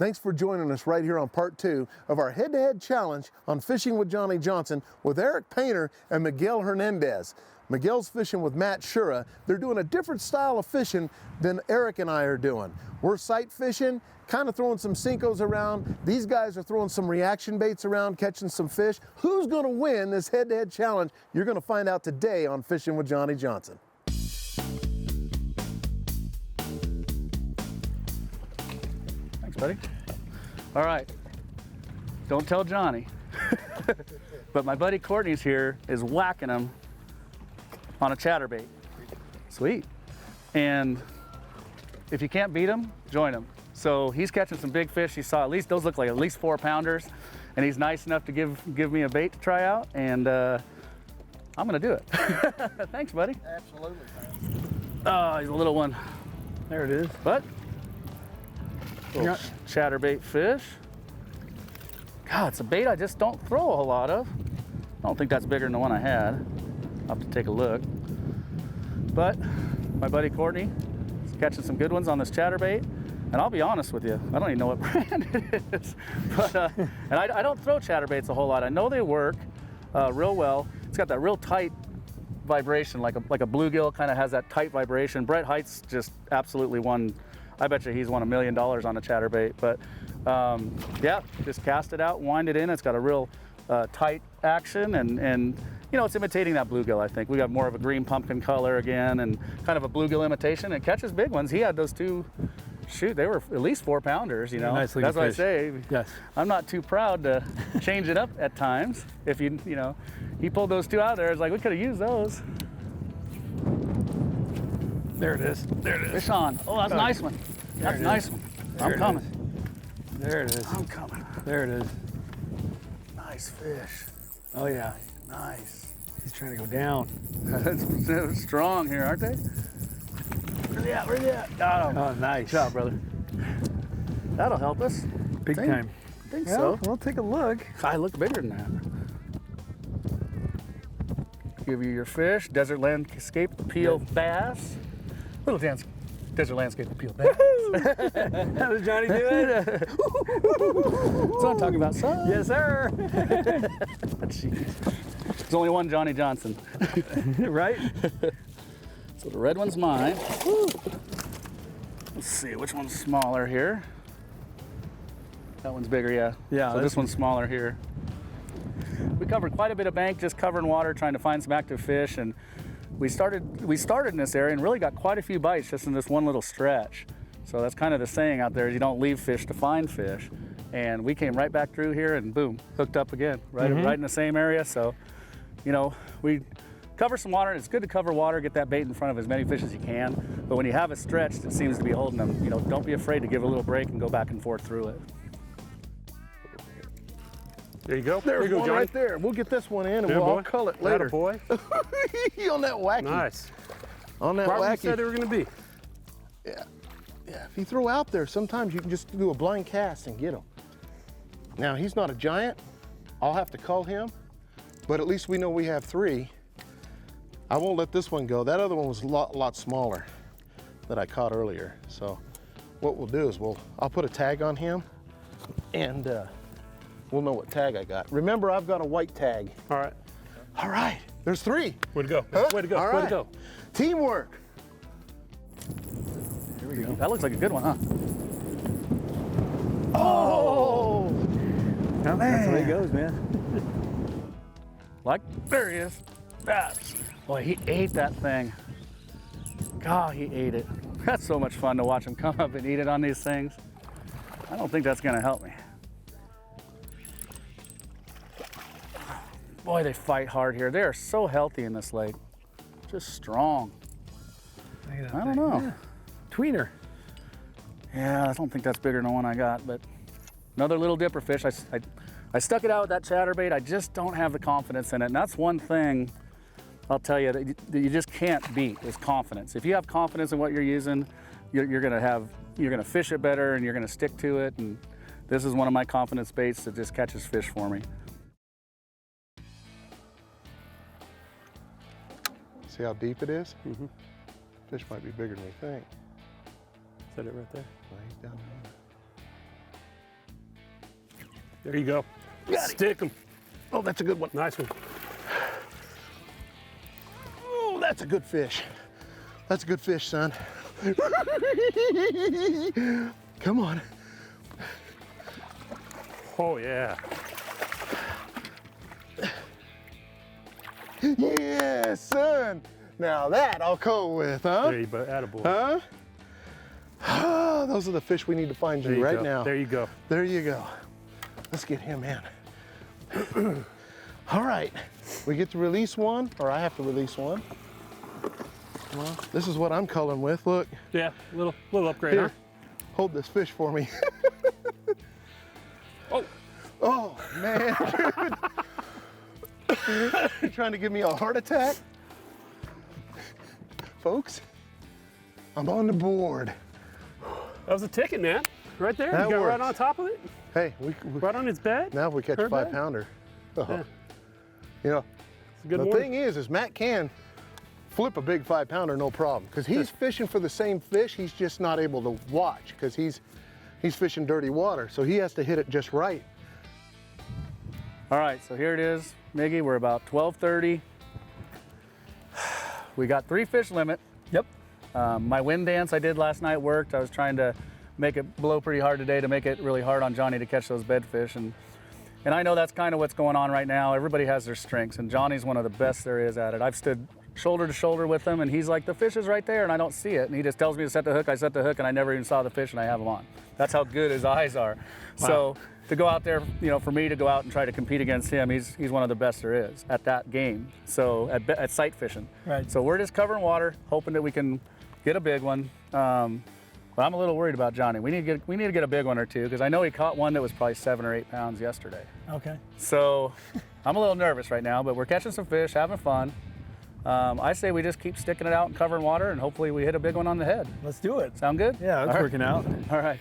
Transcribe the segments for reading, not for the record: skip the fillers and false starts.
Thanks for joining us right here on part 2 of our head-to-head challenge on Fishing with Johnny Johnson with Eric Painter and Miguel Hernandez. Miguel's fishing with Matt Shura. They're doing a different style of fishing than Eric and I are doing. We're sight fishing, kind of throwing some Cincos around. These guys are throwing some reaction baits around, catching some fish. Who's going to win this head-to-head challenge? You're going to find out today on Fishing with Johnny Johnson. Thanks, buddy. All right, don't tell Johnny, but my buddy Courtney's here is whacking him on a chatterbait. Sweet. And if you can't beat him, join him. So he's catching some big fish. You saw those look like at least 4 pounders, and he's nice enough to give me a bait to try out, and I'm gonna do it. Thanks, buddy. Absolutely. Oh, he's a little one. There it is. But little chatterbait fish. God, it's a bait I just don't throw a whole lot of. I don't think that's bigger than the one I had. I'll have to take a look. But my buddy Courtney is catching some good ones on this chatterbait. And I'll be honest with you, I don't even know what brand it is. But, and I don't throw chatterbaits a whole lot. I know they work real well. It's got that real tight vibration, like a bluegill kind of has that tight vibration. Brett Height's just absolutely won. I bet you he's won $1 million on a chatterbait. But yeah, just cast it out, wind it in. It's got a real tight action, and you know, it's imitating that bluegill, I think. We got more of a green pumpkin color again, and kind of a bluegill imitation. It catches big ones. He had those 2, shoot, they were at least 4 pounders, you know. Nice that's what fish. I say. Yes. I'm not too proud to change it up at times. If you know, he pulled those 2 out there. It's like, we could have used those. There it is. There it is. Fish on. Oh, that's a nice one. That's a nice one. I'm coming. There it is. I'm coming. There it is. Nice fish. Oh yeah. Nice. He's trying to go down. They're strong here, aren't they? Where they at? Where they at? Got him. Oh, nice. Good job, brother. That'll help us. Big time. I think Yeah, so. we'll take a look. I look bigger than that. Give you your fish. Desert landscape appeal bass. Little dance. Desert landscape appeal bass. How does Johnny do it? That's what I'm talking about, son. Yes, sir. Jeez. There's only one Johnny Johnson. Right? So the red one's mine. Woo. Let's see, which one's smaller here? That one's bigger, yeah. Yeah. So this one's smaller here. We covered quite a bit of bank, just covering water, trying to find some active fish, and we started in this area and really got quite a few bites just in this one little stretch. So that's kind of the saying out there, is you don't leave fish to find fish. And we came right back through here and boom, hooked up again, right in the same area. So, you know, we cover some water. It's good to cover water, get that bait in front of as many fish as you can. But when you have it stretched, it seems to be holding them. You know, don't be afraid to give a little break and go back and forth through it. There you go. There's one right there. We'll get this one in and we'll all cull it later. Boy. On that wacky. Nice. On that Probably wacky. said they were going to be. Yeah. Yeah. If you throw out there, sometimes you can just do a blind cast and get him. Now, he's not a giant. I'll have to cull him, but at least we know we have 3. I won't let this one go. That other one was a lot smaller that I caught earlier. So what we'll do is I'll put a tag on him, and we'll know what tag I got. Remember, I've got a white tag. All right. All right, there's 3. Way to go. Huh? Way to go. All Way right. to go. Teamwork. Here we go. That looks like a good one, huh? Oh! Now, that's the way it goes, man. Like, there he is. Boy, he ate that thing. God, he ate it. That's so much fun to watch him come up and eat it on these things. I don't think that's gonna help me. Boy, they fight hard here. They are so healthy in this lake. Just strong. I don't know. Yeah. Tweener. Yeah, I don't think that's bigger than the one I got, but another little dipper fish. I stuck it out with that chatterbait. I just don't have the confidence in it. And that's one thing I'll tell you that you just can't beat is confidence. If you have confidence in what you're using, you're gonna fish it better and you're gonna stick to it. And this is one of my confidence baits that just catches fish for me. See how deep it is? Fish might be bigger than we think. Set it right there. Well, he's down There you go. Stick them. Oh, that's a good one. Nice one. Oh, that's a good fish. That's a good fish, son. Come on. Oh, yeah. Yeah, son. Now that I'll go with, huh? There you go. Attaboy. Huh? Ah, those are the fish we need to find There you you right go. now. There you go. There you go. Let's get him in. All right. We get to release one, or I have to release one. Well, this is what I'm culling with. Look. Yeah, little upgrade, Here. huh? Hold this fish for me. Oh. Oh, man. You're trying to give me a heart attack? Folks, I'm on the board. That was a ticket, man. Right there. That You got right works. on top of it. Hey, we Right on its bed. now if we catch a Her bed? 5-pounder. Oh. Yeah. You know, It's a good the morning. thing is Matt can flip a big 5-pounder no problem because he's fishing for the same fish. He's just not able to watch because he's fishing dirty water. So he has to hit it just right. All right, so here it is, Miggy. We're about 12:30. We got 3 fish limit. Yep. My wind dance I did last night worked. I was trying to make it blow pretty hard today to make it really hard on Johnny to catch those bedfish. And I know that's kind of what's going on right now. Everybody has their strengths, and Johnny's one of the best there is at it. I've stood shoulder to shoulder with him, and he's like, the fish is right there, and I don't see it. And he just tells me to set the hook. I set the hook, and I never even saw the fish, and I have him on. That's how good his eyes are. Wow. So to go out there, you know, for me to go out and try to compete against him, he's one of the best there is at that game. So at sight fishing. Right. So we're just covering water, hoping that we can get a big one. But I'm a little worried about Johnny. We need to get a big one or two because I know he caught one that was probably 7 or 8 pounds yesterday. Okay. So I'm a little nervous right now, but we're catching some fish, having fun. I say we just keep sticking it out and covering water, and hopefully we hit a big one on the head. Let's do it. Sound good? Yeah, that's All right. working out. All right.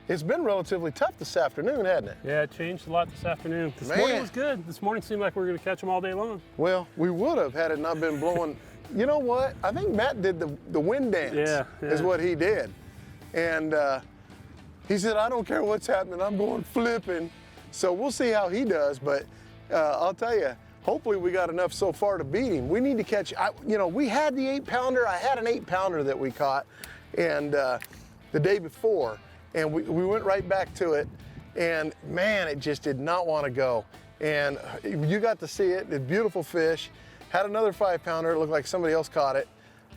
It's been relatively tough this afternoon, hasn't it? Yeah, it changed a lot this afternoon. This Man. morning was good. This morning seemed like we were going to catch them all day long. Well, we would have had it not been blowing. You know what? I think Matt did the wind dance. Yeah, Is yeah. what he did. And he said, I don't care what's happening, I'm going flipping. So we'll see how he does, but I'll tell you, hopefully we got enough so far to beat him. We need to catch, you know, we had the 8-pounder. I had an 8-pounder that we caught and the day before, and we went right back to it, and man, it just did not want to go. And you got to see it, a beautiful fish. Had another 5-pounder, it looked like somebody else caught it.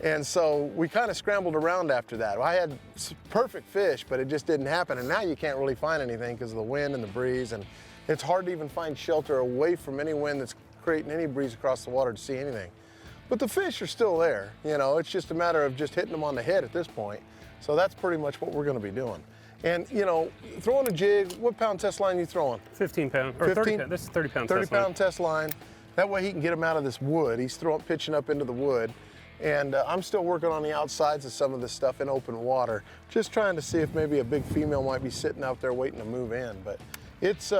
And so we kind of scrambled around after that. I had perfect fish, but it just didn't happen. And now you can't really find anything because of the wind and the breeze. And it's hard to even find shelter away from any wind that's creating any breeze across the water to see anything. But the fish are still there. You know, it's just a matter of just hitting them on the head at this point. So that's pretty much what we're going to be doing. And, you know, throwing a jig, what pound test line are you throwing? 15 pound, or 30 pound. This is 30 pound. 30 pound test line. That way he can get them out of this wood. He's pitching up into the wood. And I'm still working on the outsides of some of this stuff in open water, just trying to see if maybe a big female might be sitting out there waiting to move in. But it's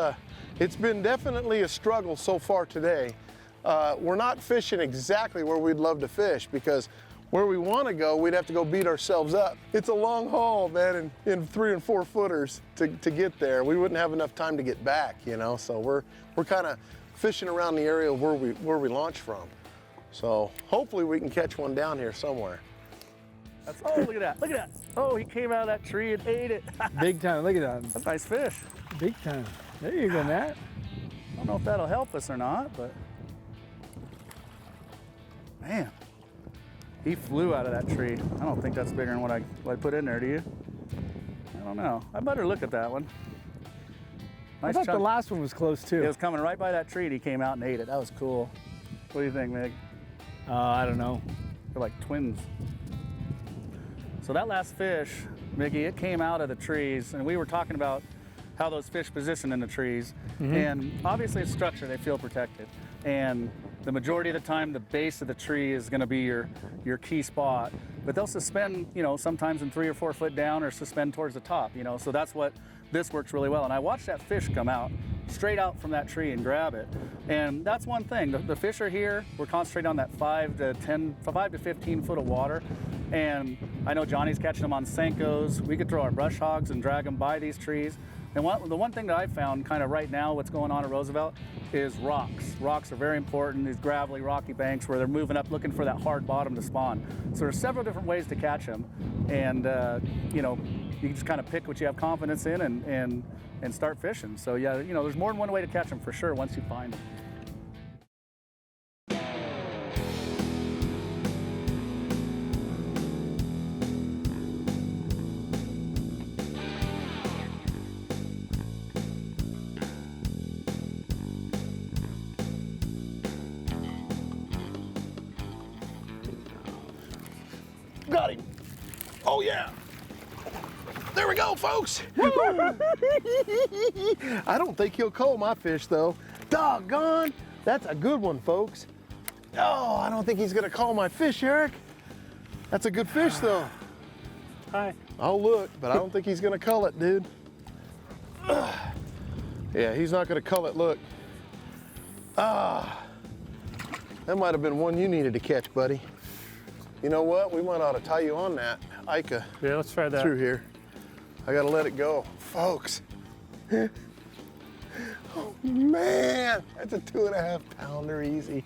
been definitely a struggle so far today. We're not fishing exactly where we'd love to fish because where we want to go, we'd have to go beat ourselves up. It's a long haul, man, in 3 and 4 footers to get there. We wouldn't have enough time to get back, you know. So we're kind of fishing around the area where we launched from. So hopefully we can catch one down here somewhere. Oh, look at that. Look at that. Oh, he came out of that tree and ate it. Big time. Look at that. That's a nice fish. Big time. There you go, Matt. I don't know if that'll help us or not, but man, he flew out of that tree. I don't think that's bigger than what I put in there, do you? I don't know. I better look at that one. I Nice thought the chunk. last one was close too. It was coming right by that tree and he came out and ate it. That was cool. What do you think, Mig? I don't know. They're like twins. So that last fish, Mickey, it came out of the trees, and we were talking about how those fish position in the trees. And obviously it's structure, they feel protected. And the majority of the time, the base of the tree is gonna be your key spot. But they'll suspend, you know, sometimes in 3 or 4 foot down or suspend towards the top, you know. So that's what this works really well. And I watched that fish come out straight out from that tree and grab it. And that's one thing, the fish are here. We're concentrating on that 5 to 15 foot of water. And I know Johnny's catching them on Senkos. We could throw our brush hogs and drag them by these trees. And the one thing that I found kind of right now, what's going on at Roosevelt, is rocks. Rocks are very important, these gravelly, rocky banks where they're moving up looking for that hard bottom to spawn. So there's several different ways to catch them. And, you know, you can just kind of pick what you have confidence in and start fishing. So yeah, you know, there's more than one way to catch them for sure once you find them. Got him. Oh yeah. There we go, folks. I don't think he'll cull my fish though. Doggone. That's a good one, folks. Oh, I don't think he's gonna cull my fish, Eric. That's a good fish though. Hi. I'll look, but I don't think he's gonna cull it, dude. Yeah, he's not gonna cull it, look. That might have been one you needed to catch, buddy. You know what? We might ought to tie you on that Ica Yeah, let's try that. through here. I gotta let it go, folks. Oh man, that's a 2.5 pounder easy.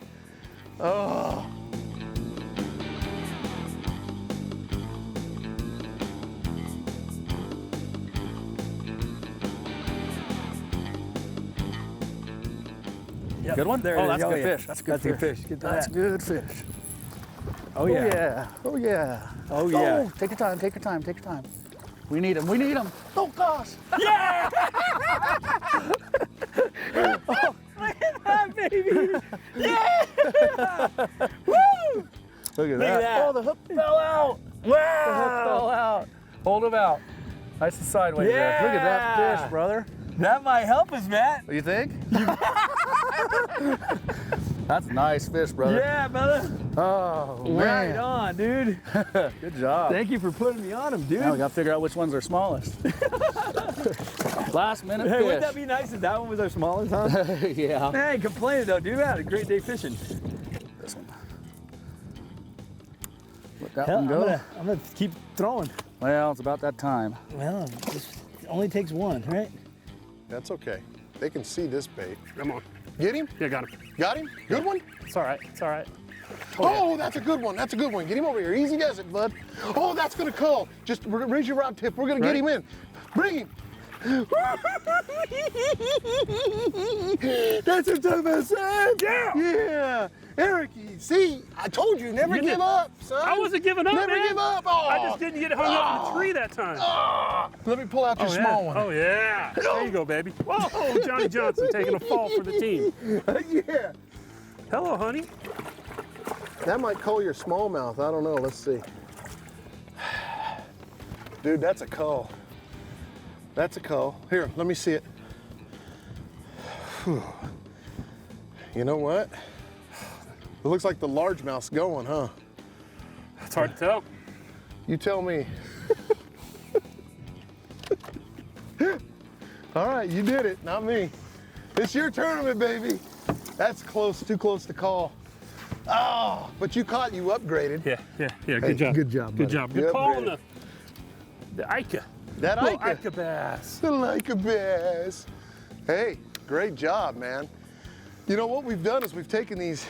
Oh. Yep. Good one? There Oh, it that's is. good Yeah. fish. That's good That's a fish. fish. Get That's that. good fish. Oh yeah. yeah. Oh yeah. Oh yeah. Oh, take your time, take your time, take your time. We need him, we need him. Oh gosh. Ah, baby. Yeah. Woo! Look at that. that. Oh, the hook fell out. Wow. The hook fell out. Hold him out. Nice and sideways there. Look at that Yeah. fish, brother. That might help us, Matt. What do you think? That's a nice fish, brother. Yeah, brother. Oh, Right man. on, dude. Good job. Thank you for putting me on him, dude. Now we gotta figure out which one's our smallest. Last minute Hey, fish. wouldn't that be nice if that one was our smallest, huh? Yeah. Hey, complaining though, dude. We had a great day fishing. This one. Let that Hell, one go. I'm gonna keep throwing. Well, it's about that time. Well, it only takes one, right? That's okay. They can see this bait. Come on. Get him? Yeah, got him. Got him? Good one? It's all right. It's all right. Oh, that's a good one. That's a good one. Get him over here. Easy does it, bud. Oh, that's gonna cull. Just raise your rod tip. We're gonna get him in. Bring him. That's a tough ass. Yeah. Yeah. Eric, see, I told you, never You give did- up, son. I wasn't giving up, Never man. give up. Oh. I just didn't get hung up in the tree that time. Let me pull out your small one. Oh, yeah. There you go, baby. Whoa, Johnny Johnson taking a fall for the team. Yeah. Hello, honey. That might cull your smallmouth. I don't know. Let's see. Dude, that's a cull. That's a cull. Here, let me see it. Whew. You know what? It looks like the largemouth's going, huh? It's hard to tell. You tell me. All right, you did it, not me. It's your tournament, baby. That's close, too close to call. Oh, but you caught, you upgraded. Yeah. Hey, Good job. good job, Good buddy. job. You Good call on upgraded. the Ica. That Little Ica. Ica bass. The Ica bass. Hey, great job, man. You know what we've done is we've taken these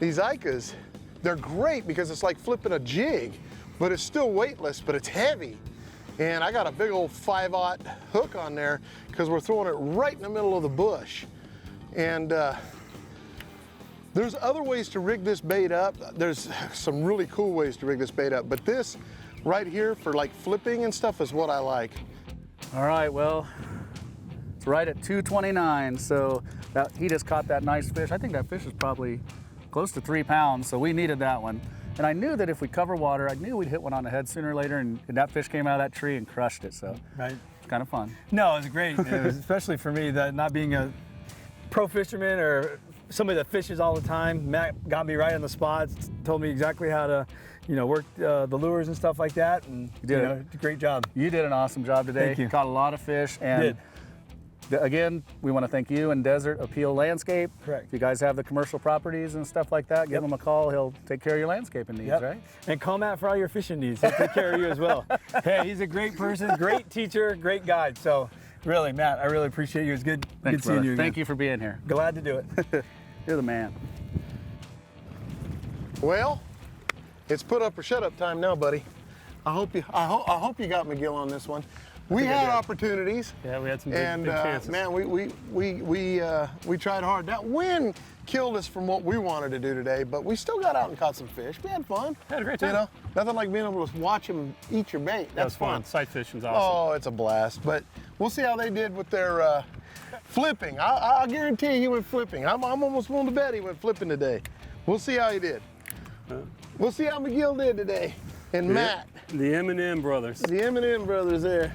Icas. They're great because it's like flipping a jig, but it's still weightless, but it's heavy. And I got a big old 5/0 hook on there because we're throwing it right in the middle of the bush. And there's other ways to rig this bait up. There's some really cool ways to rig this bait up, but this right here for like flipping and stuff is what I like. All right, well, it's right at 229, so he just caught that nice fish. I think that fish is probably close to 3 pounds, so we needed that one. And I knew that if we cover water, I knew we'd hit one on the head sooner or later, and that fish came out of that tree and crushed it, so Right. it's kind of fun. No, it was great. It was especially for me, that not being a pro fisherman or somebody that fishes all the time. Matt got me right on the spots, told me exactly how to, work the lures and stuff like that, and You did it. great job. You did an awesome job today. Thank you. Caught a lot of fish, and Did. Again, we want to thank you and Desert Appeal Landscape. Correct. If you guys have the commercial properties and stuff like that, give him a call. He'll take care of your landscaping needs, right? And call Matt for all your fishing needs. He'll take care of you as well. Hey, he's a great person, great teacher, great guide. So Really, Matt, I really appreciate you. It's good, Thanks, seeing brother. you again. Thank you for being here. Glad to do it. You're the man. Well, it's put up or shut up time now, buddy. I hope you got McGill on this one. We had opportunities. Yeah, we had some And big chances. man, we tried hard. That wind killed us from what we wanted to do today, but we still got out and caught some fish. We had fun. Had a great time. You know, nothing like being able to watch them eat your bait. That That's was fun. Sight fishing's awesome. Oh, it's a blast. But we'll see how they did with their flipping. I guarantee he went flipping. I'm almost willing to bet he went flipping today. We'll see how he did. We'll see how McGill did today. And Matt. The M&M brothers. The M&M brothers there.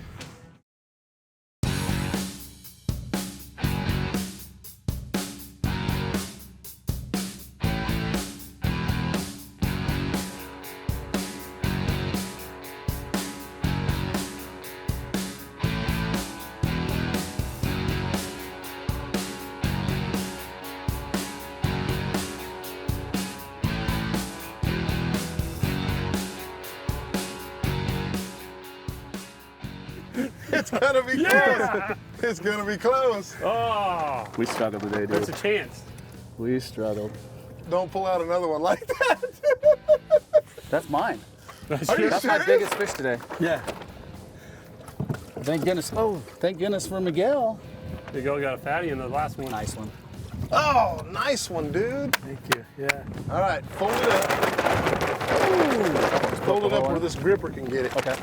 It's gonna be close. It's gonna be close. Oh, We struggled today, dude. that's a chance. We struggled. Don't pull out another one like that. That's mine. Are you That's my serious? biggest fish today. Yeah. Thank goodness. Oh, thank goodness for Miguel. There you go, we got a fatty in the last one. Nice one. Oh, nice one, dude. Thank you. Yeah. All right, fold it up. Ooh. Fold it up where this gripper can get it. Okay.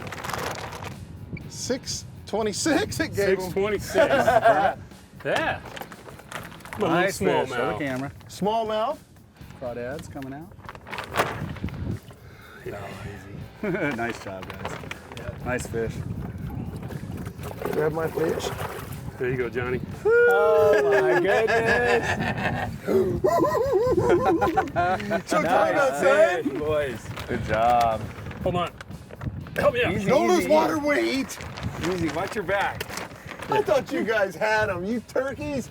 626 it gave him. 626. Yeah. A little Nice small fish. Show the mouth. camera. Smallmouth. Crawdads coming out. Yeah, Nice job, guys. Nice fish. Grab my fish. there you go, Johnny. Oh my goodness. So talking about son. boys. Good job. Hold on. Help me out. Easy. Don't lose water weight. Easy, watch your back. I thought you guys had them. You turkeys.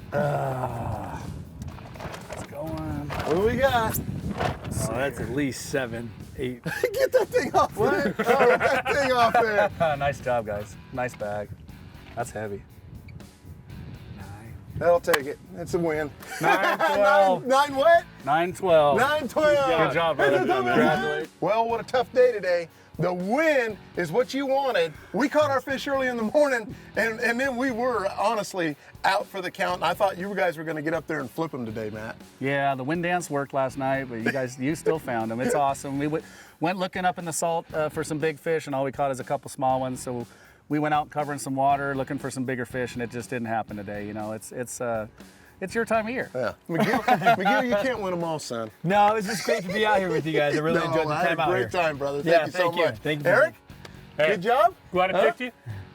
It's going. What do we got? Oh, that's at least 7, 8. Get that thing off. What? Oh, that thing off there. Nice job, guys. Nice bag. That's heavy. That'll take it. It's a win. 9-12. Nine what? 9-12. 9-12. Good job, brother. Congratulations. Well, what a tough day today. The win is what you wanted. We caught our fish early in the morning, and then we were honestly out for the count. And I thought you guys were going to get up there and flip them today, Matt. Yeah, the wind dance worked last night, but you still found them. It's awesome. We went looking up in the salt for some big fish, and all we caught is a couple small ones. So we went out covering some water, looking for some bigger fish, and it just didn't happen today. You know, it's your time of year. Yeah. McGill, you can't win them all, son. No, it was just great to be out here with you guys. I really enjoyed the I had time a out great here. time, brother. Yeah, Thank you so thank you. much. Thank you. Eric, Hey, good job. glad I picked you.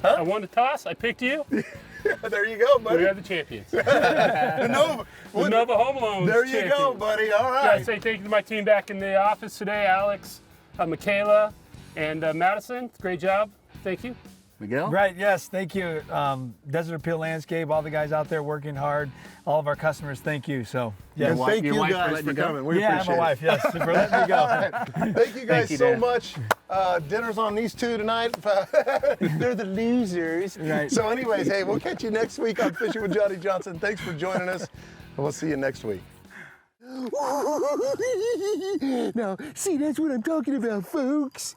I won the toss. I picked you. There you go, We buddy. are the champions. The Nova. The Nova Home Alone. There you go, buddy. All I right. say thank you to my team back in the office today, Alex, Michaela, and Madison. Great job. Thank you. Miguel? Right, yes, thank you. Desert Appeal Landscape, all the guys out there working hard, all of our customers, thank you. So, And yes. thank your you wife for guys letting for you go? coming. We Yeah, appreciate my it. wife, yes, for letting me go. All right. Thank you guys you, so Dan. much. Dinner's on these two tonight. They're the losers. Right. So anyways, hey, we'll catch you next week on Fishing with Johnny Johnson. Thanks for joining us, and we'll see you next week. Now, see, that's what I'm talking about, folks.